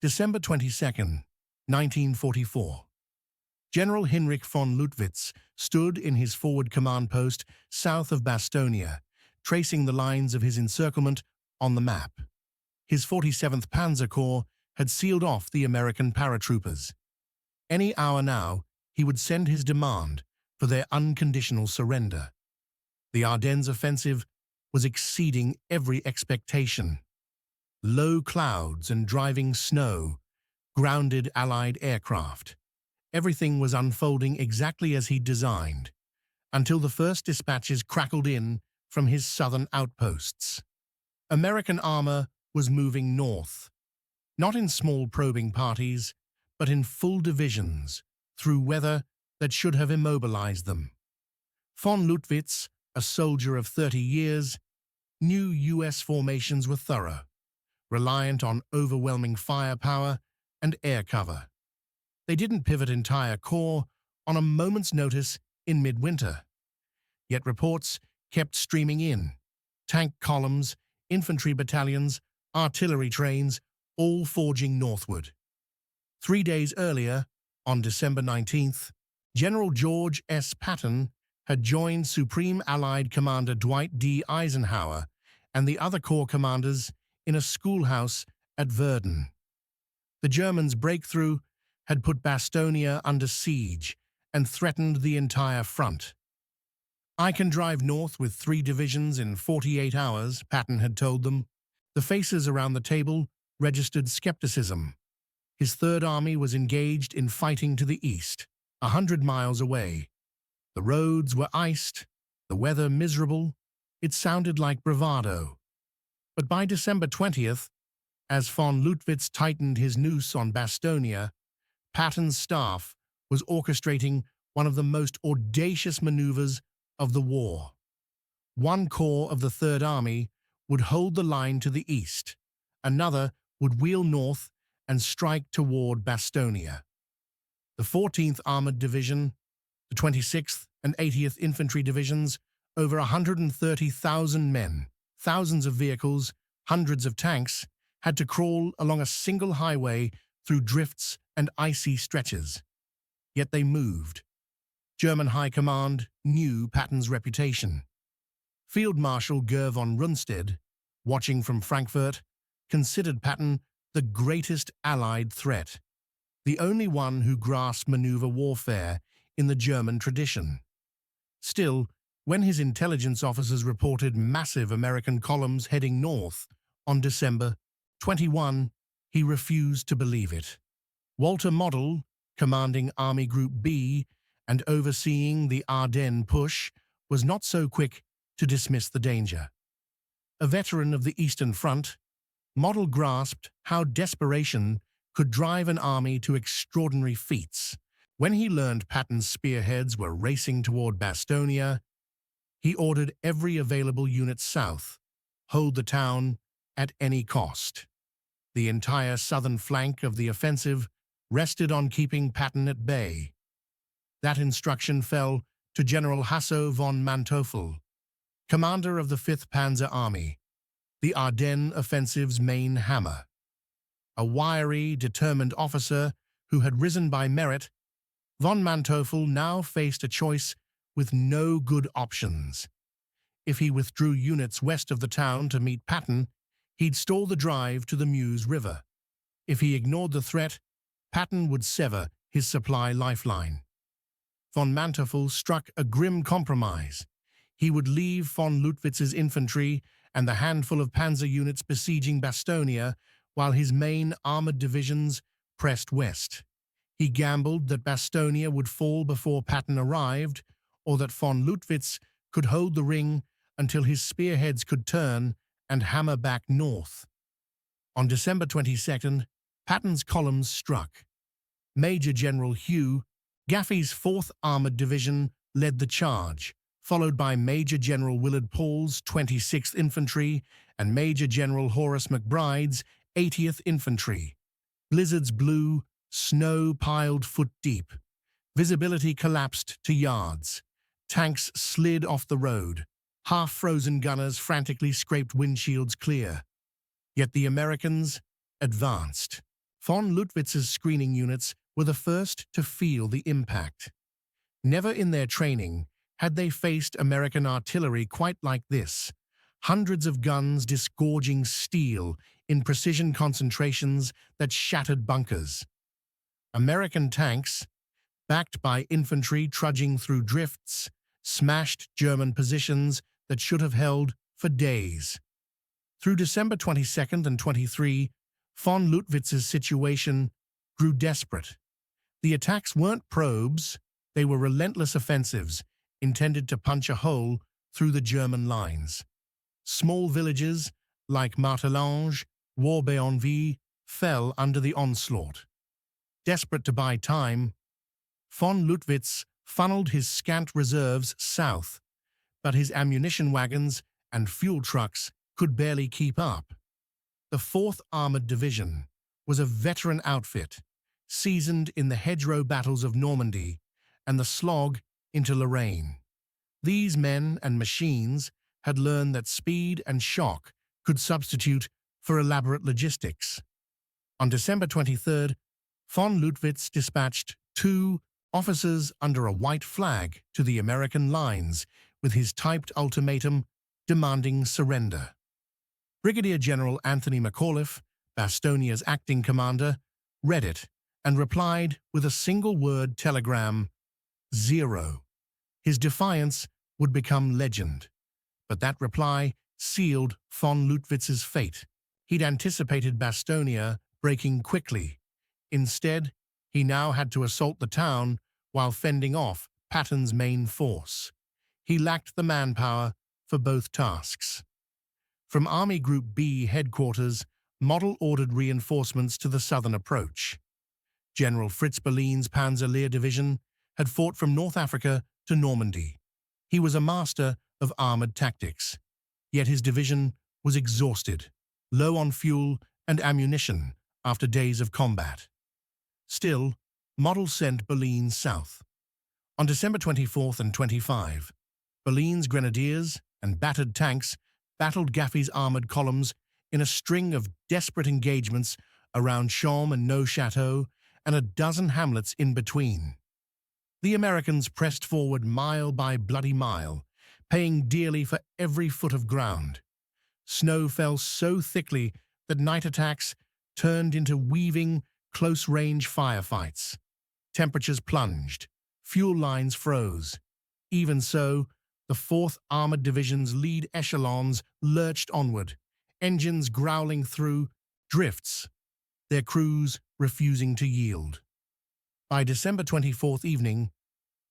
December 22, 1944. General Heinrich von Luttwitz stood in his forward command post south of Bastogne, tracing the lines of his encirclement on the map. His 47th Panzer Corps had sealed off the American paratroopers. Any hour now, he would send his demand for their unconditional surrender. The Ardennes offensive was exceeding every expectation. Low clouds and driving snow grounded Allied aircraft. Everything was unfolding exactly as he'd designed, until the first dispatches crackled in from his southern outposts. American armor was moving north, not in small probing parties, but in full divisions, through weather that should have immobilized them. Von Luttwitz, a soldier of 30 years, knew U.S. formations were thorough, reliant on overwhelming firepower and air cover. They didn't pivot entire corps on a moment's notice in midwinter. Yet reports kept streaming in. Tank columns, infantry battalions, artillery trains, all forging northward. 3 days earlier, on December 19th, General George S. Patton had joined Supreme Allied Commander Dwight D. Eisenhower and the other corps commanders in a schoolhouse at Verdun. The Germans' breakthrough had put Bastogne under siege and threatened the entire front. "I can drive north with 3 divisions in 48 hours, Patton had told them. The faces around the table registered skepticism. His Third Army was engaged in fighting to the east, 100 miles away. The roads were iced, the weather miserable. It sounded like bravado. But by December 20th, as von Luttwitz tightened his noose on Bastogne, Patton's staff was orchestrating one of the most audacious maneuvers of the war. One corps of the Third Army would hold the line to the east. Another would wheel north and strike toward Bastogne. The 14th Armored Division, the 26th and 80th Infantry Divisions, over 130,000 men, thousands of vehicles, hundreds of tanks, had to crawl along a single highway through drifts and icy stretches. Yet they moved. German High Command knew Patton's reputation. Field Marshal Gerd von Rundstedt, watching from Frankfurt, considered Patton the greatest Allied threat, the only one who grasped maneuver warfare in the German tradition. Still, when his intelligence officers reported massive American columns heading north on December 21, he refused to believe it. Walter Model, commanding Army Group B and overseeing the Ardennes push, was not so quick to dismiss the danger. A veteran of the Eastern Front, Model grasped how desperation could drive an army to extraordinary feats. When he learned Patton's spearheads were racing toward Bastogne, he ordered every available unit south, hold the town at any cost. The entire southern flank of the offensive rested on keeping Patton at bay. That instruction fell to General Hasso von Manteuffel, commander of the 5th Panzer Army, the Ardennes offensive's main hammer. A wiry, determined officer who had risen by merit, von Manteuffel now faced a choice with no good options. If he withdrew units west of the town to meet Patton, he'd stall the drive to the Meuse River. If he ignored the threat, Patton would sever his supply lifeline. Von Manteuffel struck a grim compromise. He would leave von Luttwitz's infantry and the handful of panzer units besieging Bastogne while his main armored divisions pressed west. He gambled that Bastogne would fall before Patton arrived, or that von Luttwitz could hold the ring until his spearheads could turn and hammer back north. On December 22nd, Patton's columns struck. Major General Hugh Gaffey's 4th Armored Division led the charge, followed by Major General Willard Paul's 26th Infantry and Major General Horace McBride's 80th Infantry. Blizzards blew, snow piled foot deep. Visibility collapsed to yards. Tanks slid off the road. Half-frozen gunners frantically scraped windshields clear. Yet the Americans advanced. Von Lüttwitz's screening units were the first to feel the impact. Never in their training had they faced American artillery quite like this. Hundreds of guns disgorging steel in precision concentrations that shattered bunkers. American tanks, backed by infantry trudging through drifts, smashed German positions that should have held for days. Through December 22nd and 23, von Lüttwitz's situation grew desperate. The attacks weren't probes, they were relentless offensives intended to punch a hole through the German lines. Small villages like Martelange, Warbeonville fell under the onslaught. Desperate to buy time, von Lüttwitz funneled his scant reserves south, but his ammunition wagons and fuel trucks could barely keep up. The 4th Armored Division was a veteran outfit, seasoned in the hedgerow battles of Normandy and the slog into Lorraine. These men and machines had learned that speed and shock could substitute for elaborate logistics. On December 23rd, von Lüttwitz dispatched 2 officers under a white flag to the American lines with his typed ultimatum demanding surrender. Brigadier General Anthony McAuliffe, Bastogne's acting commander, read it and replied with a single-word telegram, 0. His defiance would become legend. But that reply sealed von Lüttwitz's fate. He'd anticipated Bastogne breaking quickly. Instead, he now had to assault the town while fending off Patton's main force. He lacked the manpower for both tasks. From Army Group B headquarters, Model ordered reinforcements to the southern approach. General Fritz Berlin's Panzer Lehr Division had fought from North Africa to Normandy. He was a master of armored tactics, yet his division was exhausted, low on fuel and ammunition after days of combat. Still, Model sent Berlin south. On December 24th and 25, Berlin's grenadiers and battered tanks battled Gaffey's armored columns in a string of desperate engagements around Chaume and Neufchâteau and a dozen hamlets in between. The Americans pressed forward mile by bloody mile, paying dearly for every foot of ground. Snow fell so thickly that night attacks turned into weaving, close-range firefights. Temperatures plunged, fuel lines froze. Even so, the 4th Armored Division's lead echelons lurched onward, engines growling through drifts, their crews refusing to yield. By December 24th evening,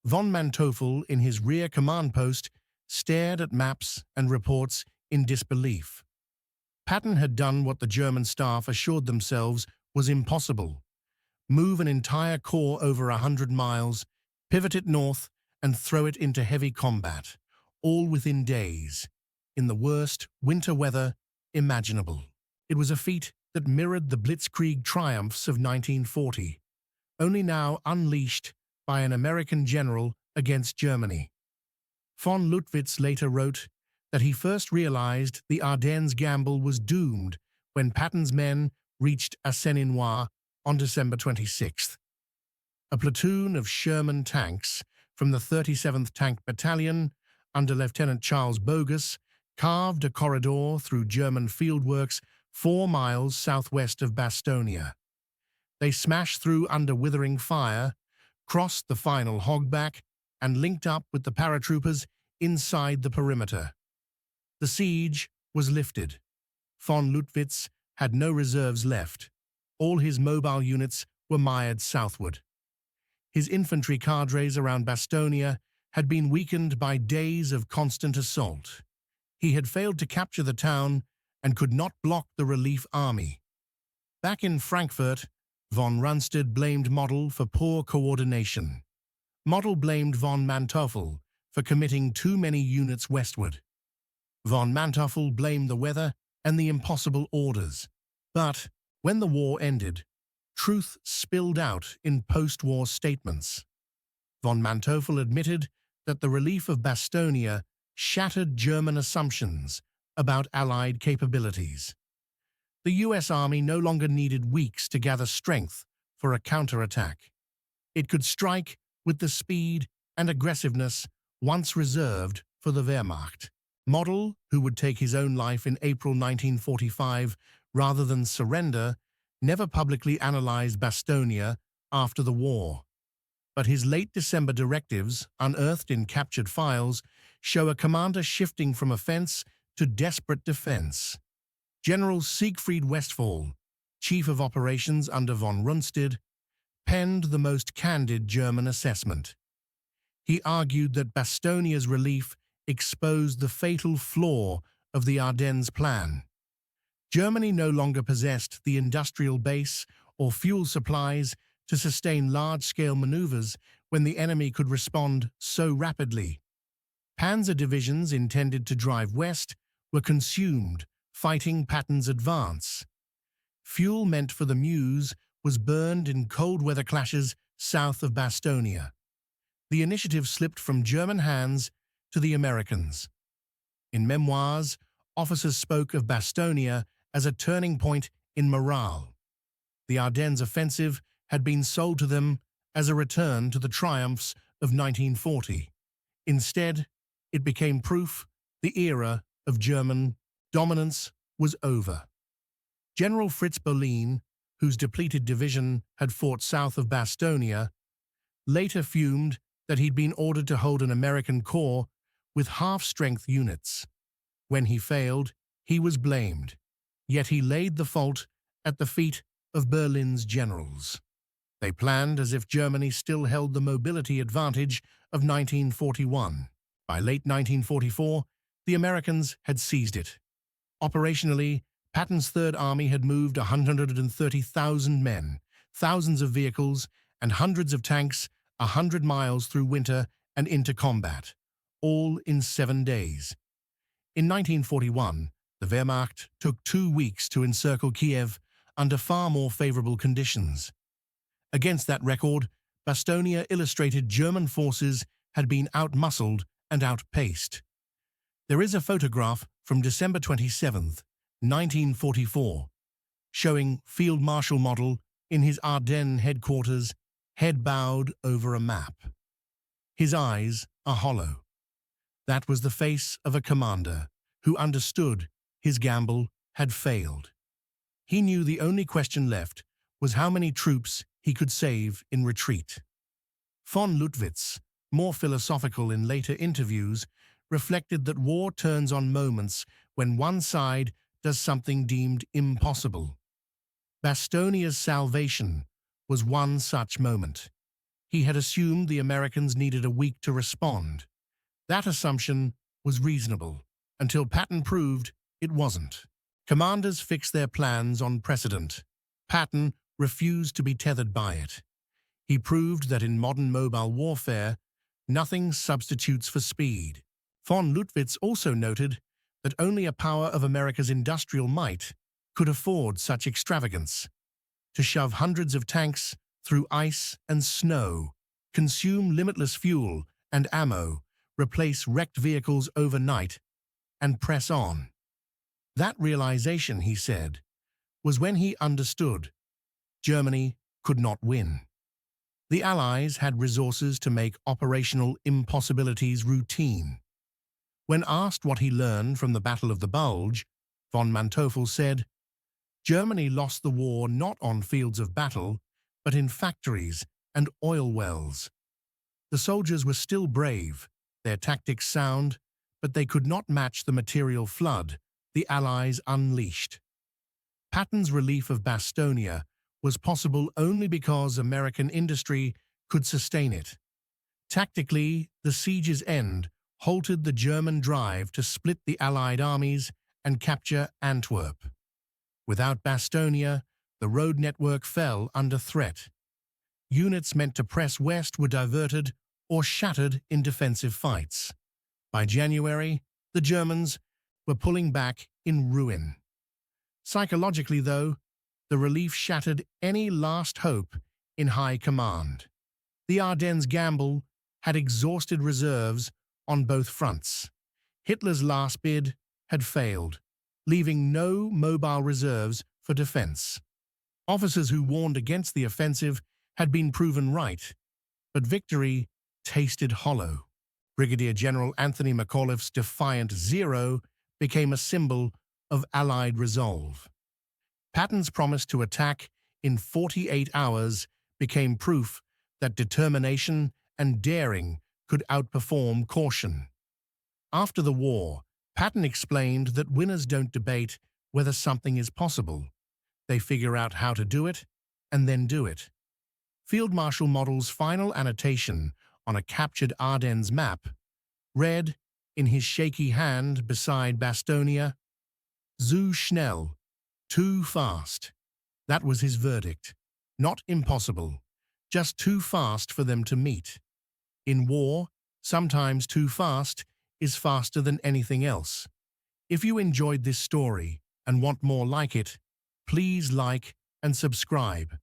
von Manteuffel in his rear command post stared at maps and reports in disbelief. Patton had done what the German staff assured themselves was impossible: move an entire corps over 100 miles, pivot it north, and throw it into heavy combat, all within days, in the worst winter weather imaginable. It was a feat that mirrored the Blitzkrieg triumphs of 1940, only now unleashed by an American general against Germany. Von Lüttwitz later wrote that he first realized the Ardennes gamble was doomed when Patton's men reached Assène-Noire on December 26th. A platoon of Sherman tanks from the 37th Tank Battalion, under Lieutenant Charles Bogus, carved a corridor through German fieldworks 4 miles southwest of Bastogne. They smashed through under withering fire, crossed the final hogback, and linked up with the paratroopers inside the perimeter. The siege was lifted. Von Lüttwitz had no reserves left. All his mobile units were mired southward. His infantry cadres around Bastogne had been weakened by days of constant assault. He had failed to capture the town and could not block the relief army. Back in Frankfurt, von Rundstedt blamed Model for poor coordination. Model blamed von Manteuffel for committing too many units westward. Von Manteuffel blamed the weather and the impossible orders. But when the war ended, truth spilled out in post-war statements. Von Manteuffel admitted that the relief of Bastogne shattered German assumptions about Allied capabilities. The US Army no longer needed weeks to gather strength for a counterattack. It could strike with the speed and aggressiveness once reserved for the Wehrmacht. Model, who would take his own life in April 1945 rather than surrender, never publicly analyzed Bastogne after the war. But his late December directives, unearthed in captured files, show a commander shifting from offense to desperate defense. General Siegfried Westphal, chief of operations under von Rundstedt, penned the most candid German assessment. He argued that Bastogne's relief exposed the fatal flaw of the Ardennes plan. Germany no longer possessed the industrial base or fuel supplies to sustain large-scale maneuvers when the enemy could respond so rapidly. Panzer divisions intended to drive west were consumed, fighting Patton's advance. Fuel meant for the Meuse was burned in cold weather clashes south of Bastogne. The initiative slipped from German hands to the Americans. In memoirs, officers spoke of Bastogne as a turning point in morale. The Ardennes offensive had been sold to them as a return to the triumphs of 1940. Instead, it became proof the era of German dominance was over. General Fritz Bohlin, whose depleted division had fought south of Bastogne, later fumed that he'd been ordered to hold an American corps with half-strength units. When he failed, he was blamed, yet he laid the fault at the feet of Berlin's generals. They planned as if Germany still held the mobility advantage of 1941. By late 1944, the Americans had seized it. Operationally, Patton's Third Army had moved 130,000 men, thousands of vehicles, and hundreds of tanks 100 miles through winter and into combat, all in 7 days. In 1941, the Wehrmacht took 2 weeks to encircle Kiev under far more favorable conditions. Against that record, Bastogne illustrated German forces had been outmuscled and outpaced. There is a photograph from December 27, 1944, showing Field Marshal Model in his Ardennes headquarters, head bowed over a map. His eyes are hollow. That was the face of a commander who understood his gamble had failed. He knew the only question left was how many troops he could save in retreat. Von Luttwitz, more philosophical in later interviews, reflected that war turns on moments when one side does something deemed impossible. Bastogne's salvation was one such moment. He had assumed the Americans needed a week to respond. That assumption was reasonable, until Patton proved it wasn't. Commanders fix their plans on precedent. Patton refused to be tethered by it. He proved that in modern mobile warfare, nothing substitutes for speed. Von Luttwitz also noted that only a power of America's industrial might could afford such extravagance. To shove hundreds of tanks through ice and snow, consume limitless fuel and ammo, replace wrecked vehicles overnight, and press on. That realization, he said, was when he understood Germany could not win. The Allies had resources to make operational impossibilities routine. When asked what he learned from the Battle of the Bulge, von Manteuffel said, "Germany lost the war not on fields of battle, but in factories and oil wells. The soldiers were still brave, their tactics sound, but they could not match the material flood the Allies unleashed." Patton's relief of Bastogne was possible only because American industry could sustain it. Tactically, the siege's end halted the German drive to split the Allied armies and capture Antwerp. Without Bastogne, the road network fell under threat. Units meant to press west were diverted or shattered in defensive fights. By January, the Germans were pulling back in ruin. Psychologically, though, the relief shattered any last hope in high command. The Ardennes gamble had exhausted reserves on both fronts. Hitler's last bid had failed, leaving no mobile reserves for defense. Officers who warned against the offensive had been proven right, but victory tasted hollow. Brigadier General Anthony McAuliffe's defiant zero became a symbol of Allied resolve. Patton's promise to attack in 48 hours became proof that determination and daring could outperform caution. After the war, Patton explained that winners don't debate whether something is possible. They figure out how to do it, and then do it. Field Marshal Model's final annotation on a captured Ardennes map read, in his shaky hand beside Bastogne, "Zu schnell, too fast." That was his verdict. Not impossible, just too fast for them to meet. In war, sometimes too fast is faster than anything else. If you enjoyed this story and want more like it, please like and subscribe.